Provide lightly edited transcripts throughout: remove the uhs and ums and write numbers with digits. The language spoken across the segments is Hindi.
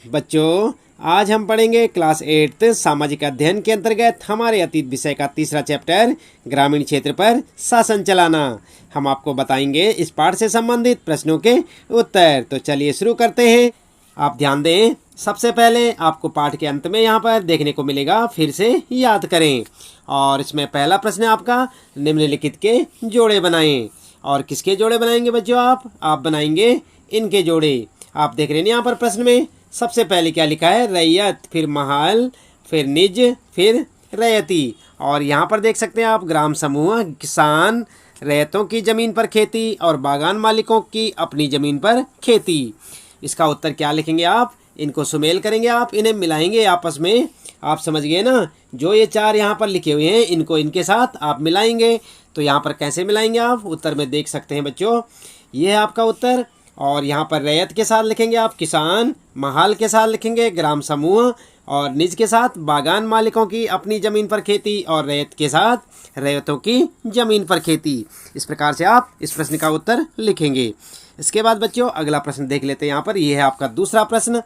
बच्चों, आज हम पढ़ेंगे क्लास 8 सामाजिक अध्ययन के अंतर्गत हमारे अतीत विषय का तीसरा चैप्टर ग्रामीण क्षेत्र पर शासन चलाना। हम आपको बताएंगे इस पाठ से संबंधित प्रश्नों के उत्तर। तो चलिए शुरू करते हैं। आप ध्यान दें, सबसे पहले आपको पाठ के अंत में यहाँ पर देखने को मिलेगा, फिर से याद करें। और इसमें पहला प्रश्न है आपका, निम्नलिखित के जोड़े बनाएं। और किसके जोड़े बनाएंगे बच्चों? आप बनाएंगे इनके जोड़े। आप देख रहे हैं यहाँ पर प्रश्न में सबसे पहले क्या लिखा है? रैयत, फिर महाल, फिर निज, फिर रैयती। और यहाँ पर देख सकते हैं आप ग्राम समूह, किसान, रैयतों की ज़मीन पर खेती और बागान मालिकों की अपनी ज़मीन पर खेती। इसका उत्तर क्या लिखेंगे आप? इनको सुमेल करेंगे आप, इन्हें मिलाएंगे आपस में। आप समझ गए ना? जो ये चार यहाँ पर लिखे हुए हैं इनको इनके साथ आप मिलाएंगे। तो यहाँ पर कैसे मिलाएंगे आप? उत्तर में देख सकते हैं बच्चों, ये है आपका उत्तर। और यहाँ पर रैयत के साथ लिखेंगे आप किसान, महाल के साथ लिखेंगे ग्राम समूह, और निज के साथ बागान मालिकों की अपनी ज़मीन पर खेती, और रैयत के साथ रैयतों की ज़मीन पर खेती। इस प्रकार से आप इस प्रश्न का उत्तर लिखेंगे। इसके बाद बच्चों अगला प्रश्न देख लेते हैं। यहाँ पर यह है आपका दूसरा प्रश्न।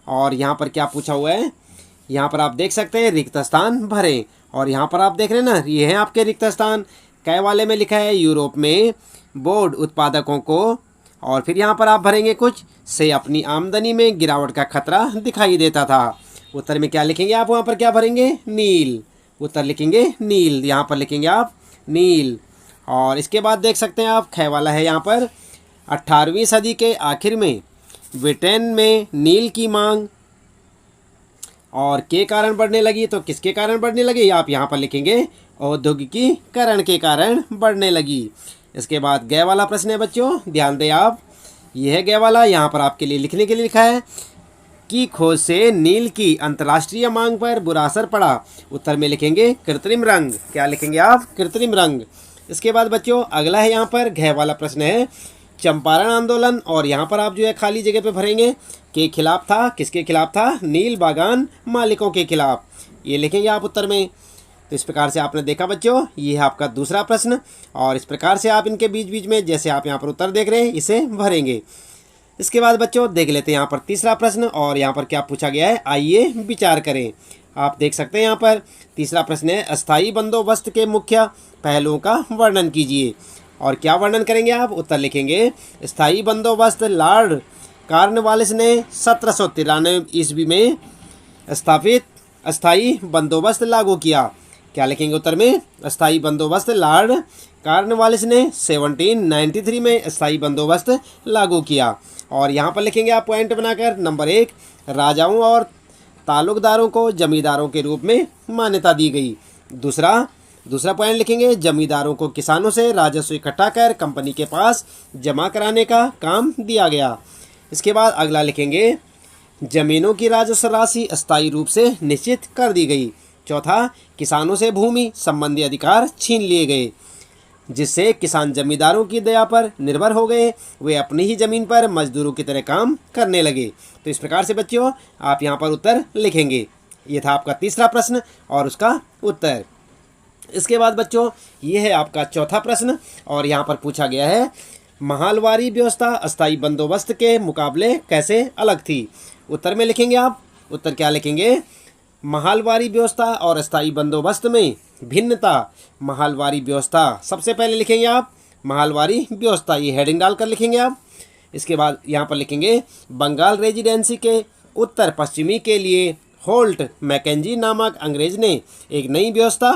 और यहाँ पर क्या पूछा हुआ है? यहाँ पर आप देख सकते हैं रिक्त स्थान भरें। और यहाँ पर आप देख रहे हैं ना, ये हैं आपके रिक्त स्थान। कै वाले में लिखा है यूरोप में बोर्ड उत्पादकों को, और फिर यहाँ पर आप भरेंगे कुछ से अपनी आमदनी में गिरावट का खतरा दिखाई देता था। उत्तर में क्या लिखेंगे आप? वहाँ पर क्या भरेंगे? नील। उत्तर लिखेंगे नील, यहाँ पर लिखेंगे आप नील। और इसके बाद देख सकते हैं आप ख वाला है यहाँ पर, 18वीं सदी के आखिर में ब्रिटेन में नील की मांग और के कारण बढ़ने लगी। तो किसके कारण बढ़ने लगी? आप यहाँ पर लिखेंगे औद्योगिकीकरण के कारण बढ़ने लगी। इसके बाद गै वाला प्रश्न है बच्चों, ध्यान दें आप। यह है गै वाला, यहाँ पर आपके लिए लिखने के लिए लिखा है कि खोज से नील की अंतर्राष्ट्रीय मांग पर बुरा असर पड़ा। उत्तर में लिखेंगे कृत्रिम रंग। क्या लिखेंगे आप? कृत्रिम रंग। इसके बाद बच्चों अगला है यहाँ पर घ वाला प्रश्न है, चंपारण आंदोलन। और यहाँ पर आप जो है खाली जगह पे भरेंगे के खिलाफ था। किसके खिलाफ था? नील बागान मालिकों के खिलाफ। ये लिखेंगे आप उत्तर में। तो इस प्रकार से आपने देखा बच्चों, ये है आपका दूसरा प्रश्न। और इस प्रकार से आप इनके बीच बीच में जैसे आप यहाँ पर उत्तर देख रहे हैं इसे भरेंगे। इसके बाद बच्चों देख लेते हैं यहाँ पर तीसरा प्रश्न। और यहाँ पर क्या पूछा गया है, आइए विचार करें। आप देख सकते हैं यहाँ पर तीसरा प्रश्न है, अस्थायी बंदोबस्त के मुख्य पहलुओं का वर्णन कीजिए। और क्या वर्णन करेंगे आप? उत्तर लिखेंगे स्थायी बंदोबस्त लॉर्ड कॉर्नवालिस ने 1793 ईस्वी में स्थापित अस्थायी बंदोबस्त लागू किया। क्या लिखेंगे उत्तर में? अस्थायी बंदोबस्त लॉर्ड कॉर्नवालिस ने 1793 में स्थायी बंदोबस्त लागू किया। और यहाँ पर लिखेंगे आप पॉइंट बनाकर, नंबर 1, राजाओं और तालुकदारों को जमींदारों के रूप में मान्यता दी गई। दूसरा पॉइंट लिखेंगे जमींदारों को किसानों से राजस्व इकट्ठा कर कंपनी के पास जमा कराने का काम दिया गया। इसके बाद अगला लिखेंगे जमीनों की राजस्व राशि अस्थायी रूप से निश्चित कर दी गई। चौथा, किसानों से भूमि संबंधी अधिकार छीन लिए गए, जिससे किसान जमींदारों की दया पर निर्भर हो गए। वे अपनी ही ज़मीन पर मजदूरों की तरह काम करने लगे। तो इस प्रकार से बच्चों आप यहाँ पर उत्तर लिखेंगे। ये था आपका तीसरा प्रश्न और उसका उत्तर। इसके बाद बच्चों ये है आपका चौथा प्रश्न। और यहाँ पर पूछा गया है, महालवारी व्यवस्था अस्थायी बंदोबस्त के मुकाबले कैसे अलग थी? उत्तर में लिखेंगे आप, उत्तर क्या लिखेंगे? महालवारी व्यवस्था और अस्थायी बंदोबस्त में भिन्नता। महालवारी व्यवस्था सबसे पहले लिखेंगे आप महालवारी व्यवस्था, ये हेडिंग डालकर लिखेंगे आप। इसके बाद यहाँ पर लिखेंगे बंगाल रेजिडेंसी के उत्तर पश्चिमी के लिए होल्ट मैकेंजी नामक अंग्रेज ने एक नई व्यवस्था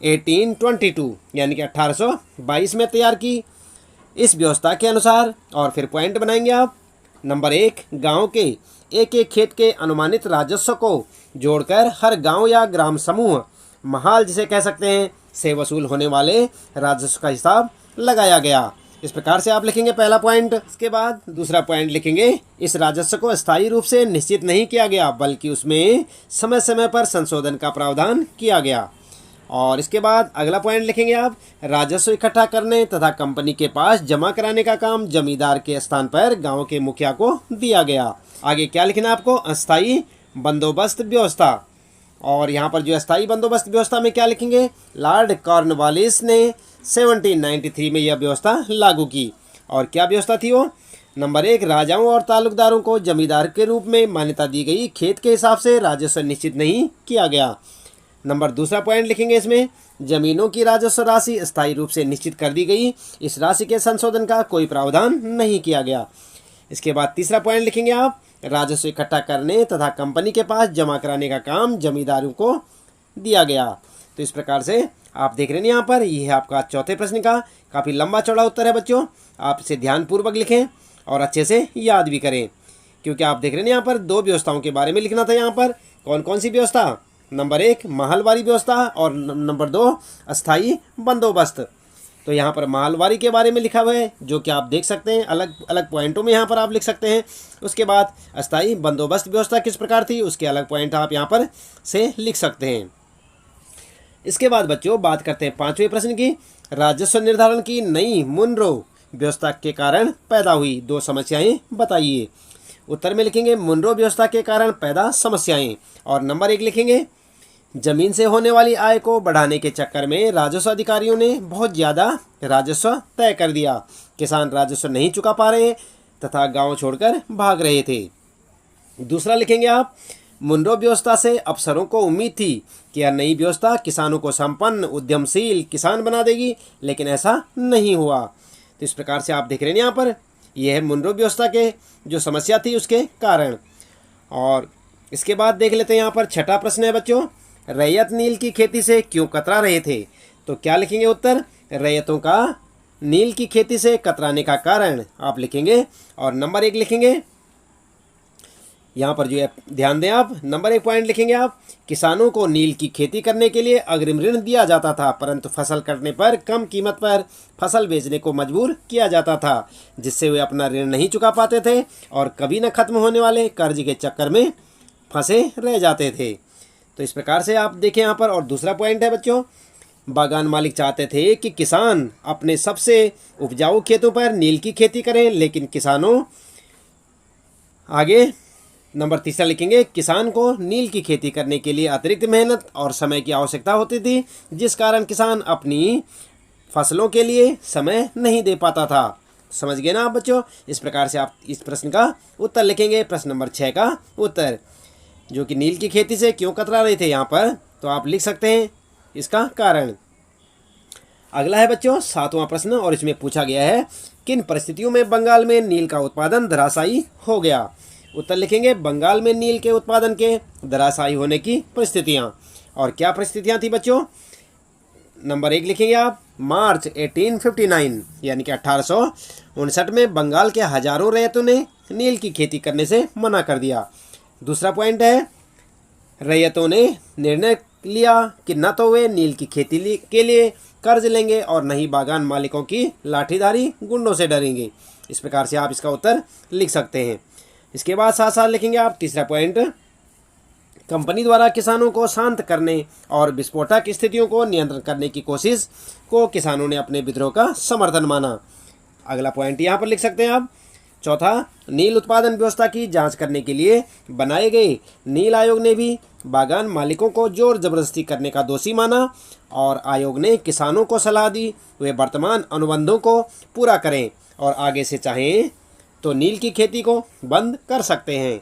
1822 यानी कि 1822 में तैयार की। इस व्यवस्था के अनुसार, और फिर पॉइंट बनाएंगे आप, नंबर 1, गांव के एक एक खेत के अनुमानित राजस्व को जोड़कर हर गांव या ग्राम समूह महाल जिसे कह सकते हैं से वसूल होने वाले राजस्व का हिसाब लगाया गया। इस प्रकार से आप लिखेंगे पहला पॉइंट। इसके बाद दूसरा पॉइंट लिखेंगे इस राजस्व को स्थायी रूप से निश्चित नहीं किया गया, बल्कि उसमें समय समय पर संशोधन का प्रावधान किया गया। और इसके बाद अगला पॉइंट लिखेंगे आप, राजस्व इकट्ठा करने तथा कंपनी के पास जमा कराने का काम जमींदार के स्थान पर गांव के मुखिया को दिया गया। आगे क्या लिखना आपको? अस्थायी बंदोबस्त व्यवस्था। और यहाँ पर जो अस्थायी बंदोबस्त व्यवस्था में क्या लिखेंगे? लॉर्ड कॉर्नवालिस ने 1793 में यह व्यवस्था लागू की। और क्या व्यवस्था थी वो? नंबर 1, राजाओं और तालुकदारों को जमींदार के रूप में मान्यता दी गई, खेत के हिसाब से राजस्व निश्चित नहीं किया गया। नंबर दूसरा पॉइंट लिखेंगे इसमें, जमीनों की राजस्व राशि स्थायी रूप से निश्चित कर दी गई, इस राशि के संशोधन का कोई प्रावधान नहीं किया गया। इसके बाद तीसरा पॉइंट लिखेंगे आप, राजस्व इकट्ठा करने तथा कंपनी के पास जमा कराने का काम जमींदारों को दिया गया। तो इस प्रकार से आप देख रहे हैं यहाँ पर, यह है आपका चौथे प्रश्न का काफ़ी लंबा चौड़ा उत्तर है बच्चों। आप इसे ध्यानपूर्वक लिखें और अच्छे से याद भी करें, क्योंकि आप देख रहे हैं यहाँ पर 2 व्यवस्थाओं के बारे में लिखना था। यहाँ पर कौन कौन सी व्यवस्था, नंबर 1 महलवारी व्यवस्था और नंबर 2 अस्थाई बंदोबस्त। तो यहाँ पर महलवारी के बारे में लिखा हुआ है, जो कि आप देख सकते हैं अलग अलग पॉइंटों में यहाँ पर आप लिख सकते हैं। उसके बाद अस्थाई बंदोबस्त व्यवस्था किस प्रकार थी, उसके अलग पॉइंट आप यहाँ पर से लिख सकते हैं। इसके बाद बच्चों बात करते हैं 5वें प्रश्न की, राजस्व निर्धारण की नई मुनरो व्यवस्था के कारण पैदा हुई 2 समस्याएं बताइए। उत्तर में लिखेंगे मुनरो व्यवस्था के कारण पैदा समस्याएं, और नंबर 1 लिखेंगे, जमीन से होने वाली आय को बढ़ाने के चक्कर में राजस्व अधिकारियों ने बहुत ज़्यादा राजस्व तय कर दिया, किसान राजस्व नहीं चुका पा रहे तथा गांव छोड़कर भाग रहे थे। दूसरा लिखेंगे आप, मुनरो व्यवस्था से अफसरों को उम्मीद थी कि यह नई व्यवस्था किसानों को संपन्न उद्यमशील किसान बना देगी, लेकिन ऐसा नहीं हुआ। तो इस प्रकार से आप देख रहे हैं यहाँ पर, यह है मुनरो व्यवस्था के जो समस्या थी उसके कारण। और इसके बाद देख लेते हैं यहाँ पर 6ठा प्रश्न है बच्चों, रैयत नील की खेती से क्यों कतरा रहे थे। तो क्या लिखेंगे उत्तर, रैयतों का नील की खेती से कतराने का कारण आप लिखेंगे। और नंबर 1 लिखेंगे, यहाँ पर जो है ध्यान दें आप, नंबर 1 पॉइंट लिखेंगे आप, किसानों को नील की खेती करने के लिए अग्रिम ऋण दिया जाता था, परंतु फसल कटने पर कम कीमत पर फसल बेचने को मजबूर किया जाता था, जिससे वे अपना ऋण नहीं चुका पाते थे और कभी न खत्म होने वाले कर्ज के चक्कर में फंसे रह जाते थे। तो इस प्रकार से आप देखें यहाँ पर। और दूसरा पॉइंट है बच्चों, बागान मालिक चाहते थे कि किसान अपने सबसे उपजाऊ खेतों पर नील की खेती करें, लेकिन किसानों आगे नंबर 3 लिखेंगे, किसान को नील की खेती करने के लिए अतिरिक्त मेहनत और समय की आवश्यकता होती थी, जिस कारण किसान अपनी फसलों के लिए समय नहीं दे पाता था। समझ गए ना आप बच्चों। इस प्रकार से आप इस प्रश्न का उत्तर लिखेंगे, प्रश्न नंबर 6 का उत्तर, जो कि नील की खेती से क्यों कतरा रहे थे यहाँ पर, तो आप लिख सकते हैं इसका कारण। अगला है बच्चों 7वां प्रश्न, और इसमें पूछा गया है, किन परिस्थितियों में बंगाल में नील का उत्पादन धराशायी हो गया। उत्तर लिखेंगे, बंगाल में नील के उत्पादन के धराशायी होने की परिस्थितियां। और क्या परिस्थितियां थी बच्चों, नंबर 1 लिखेंगे आप, मार्च 1859 यानी कि 1859 में बंगाल के हजारों रैयतों ने नील की खेती करने से मना कर दिया। दूसरा पॉइंट है, रैयतों ने निर्णय लिया कि न तो वे नील की खेती के लिए कर्ज लेंगे और न ही बागान मालिकों की लाठीधारी गुंडों से डरेंगे। इस प्रकार से आप इसका उत्तर लिख सकते हैं। इसके बाद साथ साथ लिखेंगे आप तीसरा पॉइंट, कंपनी द्वारा किसानों को शांत करने और विस्फोटक स्थितियों को नियंत्रण करने की कोशिश को किसानों ने अपने विद्रोह का समर्थन माना। अगला पॉइंट यहाँ पर लिख सकते हैं आप। चौथा, नील उत्पादन व्यवस्था की जांच करने के लिए बनाए गए नील आयोग ने भी बागान मालिकों को जोर जबरदस्ती करने का दोषी माना, और आयोग ने किसानों को सलाह दी वे वर्तमान अनुबंधों को पूरा करें और आगे से चाहें तो नील की खेती को बंद कर सकते हैं।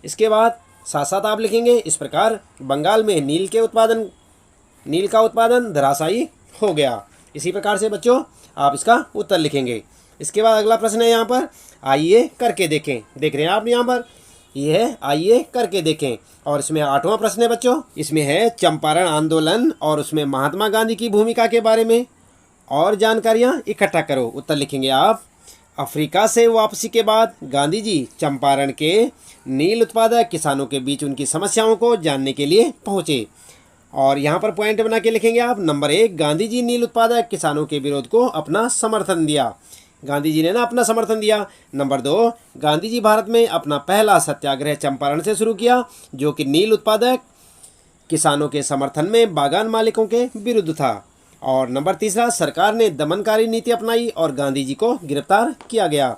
इसके बाद साथ साथ आप लिखेंगे, इस प्रकार बंगाल में नील का उत्पादन धराशायी हो गया। इसी प्रकार से बच्चों आप इसका उत्तर लिखेंगे। इसके बाद अगला प्रश्न है यहाँ पर, आइए करके देखें। देख रहे हैं आप यहाँ पर, ये है आइए करके देखें। और इसमें 8वां प्रश्न है बच्चों, इसमें है चंपारण आंदोलन और उसमें महात्मा गांधी की भूमिका के बारे में और जानकारियाँ इकट्ठा करो। उत्तर लिखेंगे आप, अफ्रीका से वापसी के बाद गांधी जी चंपारण के नील उत्पादक किसानों के बीच उनकी समस्याओं को जानने के लिए पहुंचे। और यहाँ पर पॉइंट बना के लिखेंगे आप, नंबर 1, गांधी जी नील उत्पादक किसानों के विरोध को अपना समर्थन दिया। गांधी जी ने ना अपना समर्थन दिया। नंबर 2, गांधी जी भारत में अपना पहला सत्याग्रह चंपारण से शुरू किया, जो कि नील उत्पादक किसानों के समर्थन में बागान मालिकों के विरुद्ध था। और नंबर 3, सरकार ने दमनकारी नीति अपनाई और गांधी जी को गिरफ्तार किया गया।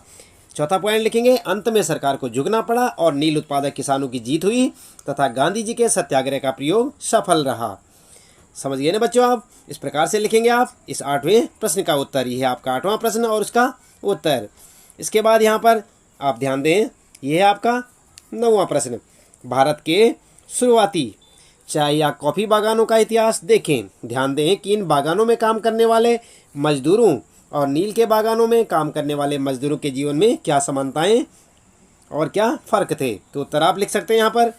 चौथा पॉइंट लिखेंगे, अंत में सरकार को झुकना पड़ा और नील उत्पादक किसानों की जीत हुई तथा गांधी जी के सत्याग्रह का प्रयोग सफल रहा। समझ गए ना बच्चों आप। इस प्रकार से लिखेंगे आप इस 8वें प्रश्न का उत्तर। यह है आपका 8वां प्रश्न और उसका उत्तर। इसके बाद यहाँ पर आप ध्यान दें, यह है आपका 9वां प्रश्न। भारत के शुरुआती चाय या कॉफ़ी बागानों का इतिहास देखें। ध्यान दें कि इन बागानों में काम करने वाले मजदूरों और नील के बागानों में काम करने वाले मजदूरों के जीवन में क्या समानताएं और क्या फ़र्क थे। तो उत्तर आप लिख सकते हैं। यहाँ पर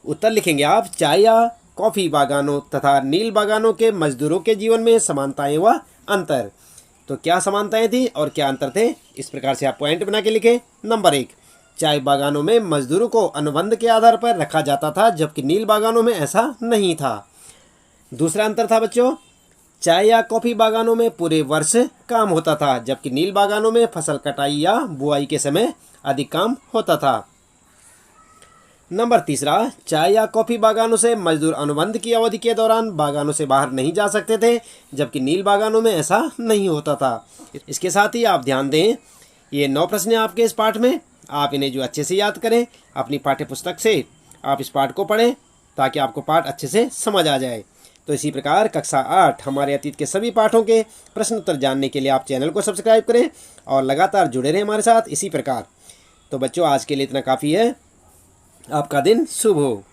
उत्तर लिखेंगे आप, चाय या कॉफ़ी बागानों तथा नील बागानों के मजदूरों के जीवन में समानताएं व अंतर। तो क्या समानताएं थी और क्या अंतर थे, इस प्रकार से आप पॉइंट बना के लिखें। नंबर 1, चाय बागानों में मजदूरों को अनुबंध के आधार पर रखा जाता था, जबकि नील बागानों में ऐसा नहीं था। दूसरा अंतर था बच्चों, चाय या कॉफ़ी बागानों में पूरे वर्ष काम होता था, जबकि नील बागानों में फसल कटाई या बुआई के समय अधिक काम होता था। नंबर 3, चाय या कॉफ़ी बागानों से मजदूर अनुबंध की अवधि के दौरान बागानों से बाहर नहीं जा सकते थे, जबकि नील बागानों में ऐसा नहीं होता था। इसके साथ ही आप ध्यान दें, ये 9 प्रश्न हैं आपके इस पाठ में। आप इन्हें जो अच्छे से याद करें, अपनी पाठ्य पुस्तक से आप इस पाठ को पढ़ें ताकि आपको पाठ अच्छे से समझ आ जाए। तो इसी प्रकार कक्षा 8 हमारे अतीत के सभी पाठों के प्रश्न उत्तर जानने के लिए आप चैनल को सब्सक्राइब करें और लगातार जुड़े रहें हमारे साथ इसी प्रकार। तो बच्चों, आज के लिए इतना काफ़ी है। आपका दिन शुभ हो।